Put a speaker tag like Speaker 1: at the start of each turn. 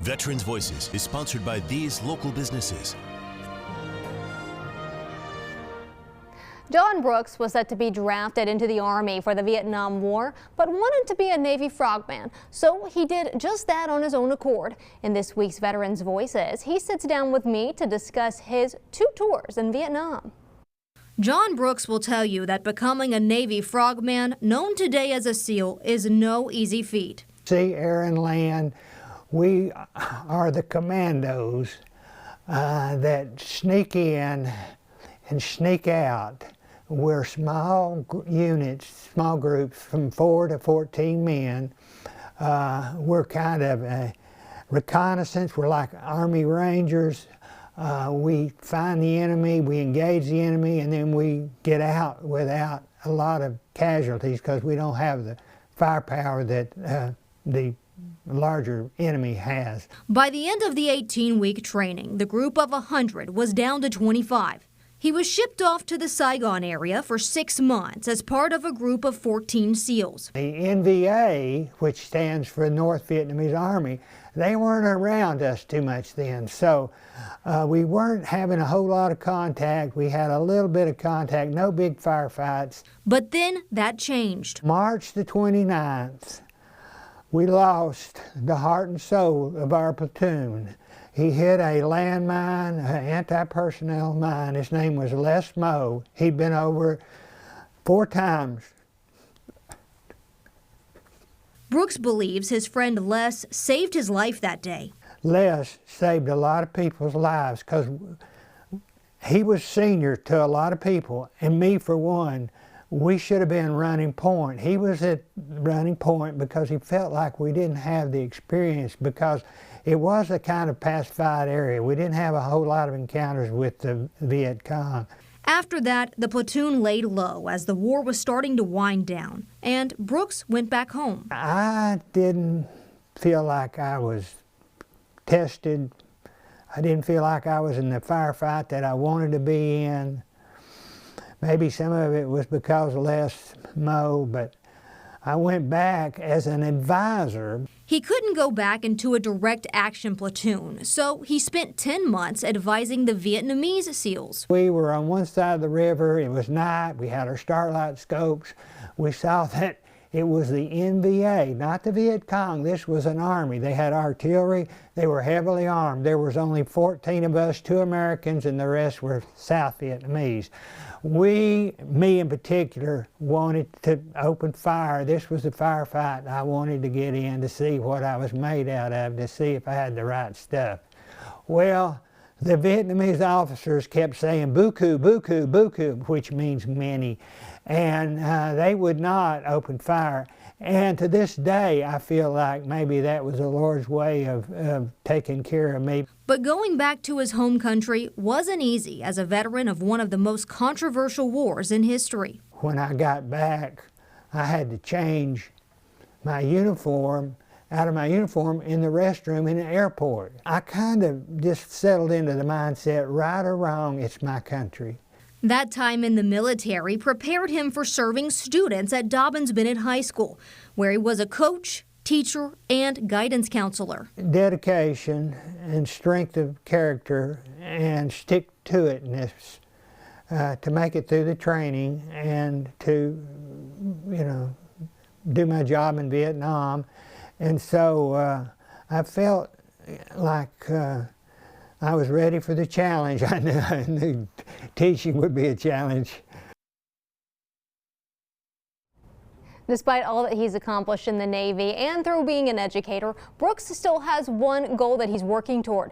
Speaker 1: Veterans Voices is sponsored by these local businesses.
Speaker 2: John Brooks was set to be drafted into the Army for the Vietnam War, but wanted to be a Navy Frogman, so he did just that on his own accord. In this week's Veterans Voices, he sits down with me to discuss his 2 tours in Vietnam. John Brooks will tell you that becoming a Navy Frogman, known today as a SEAL, is no easy feat.
Speaker 3: Sea, air, and land, we are the commandos that sneak in and sneak out. We're small units, small groups from 4 to 14 men. We're kind of a reconnaissance. We're like Army Rangers. We find the enemy, we engage the enemy, and then we get out without a lot of casualties because we don't have the firepower that the larger enemy has.
Speaker 2: By the end of the 18-week training, the group of 100 was down to 25. He was shipped off to the Saigon area for 6 months as part of a group of 14 SEALs.
Speaker 3: The NVA, which stands for North Vietnamese Army, they weren't around us too much then, so we weren't having a whole lot of contact. We had a little bit of contact, no big firefights.
Speaker 2: But then that changed.
Speaker 3: March the 29th, we lost the heart and soul of our platoon. He hit a landmine, an anti-personnel mine. His name was Les Moe. He'd been over 4 times.
Speaker 2: Brooks believes his friend Les saved his life that day.
Speaker 3: Les saved a lot of people's lives because he was senior to a lot of people, and me for one. We should have been running point. He was at running point because he felt like we didn't have the experience, because it was a kind of pacified area. We didn't have a whole lot of encounters with the Viet Cong.
Speaker 2: After that, the platoon laid low as the war was starting to wind down, and Brooks went back home.
Speaker 3: I didn't feel like I was tested. I didn't feel like I was in the firefight that I wanted to be in. Maybe some of it was because of Les Moe, but I went back as an advisor.
Speaker 2: He couldn't go back into a direct action platoon, so he spent 10 months advising the Vietnamese SEALs.
Speaker 3: We were on one side of the river. It was night. We had our starlight scopes. We saw that it was the NVA, not the Viet Cong. This was an army. They had artillery. They were heavily armed. There was only 14 of us, 2 Americans, and the rest were South Vietnamese. Me in particular, wanted to open fire. This was a firefight. I wanted to get in to see what I was made out of, to see if I had the right stuff. Well, the Vietnamese officers kept saying "beaucoup, beaucoup, beaucoup," which means many, and they would not open fire. And to this day, I feel like maybe that was the Lord's way of taking care of me.
Speaker 2: But going back to his home country wasn't easy as a veteran of one of the most controversial wars in history.
Speaker 3: When I got back, I had to change my uniform, out of my uniform, in the restroom in the airport. I kind of just settled into the mindset, right or wrong, it's my country.
Speaker 2: That time in the military prepared him for serving students at Dobbins-Bennett High School, where he was a coach, teacher, and guidance counselor.
Speaker 3: Dedication and strength of character and stick-to-itness to make it through the training and to, do my job in Vietnam. And so I felt like I was ready for the challenge. I knew teaching would be a challenge.
Speaker 2: Despite all that he's accomplished in the Navy and through being an educator, Brooks still has one goal that he's working toward.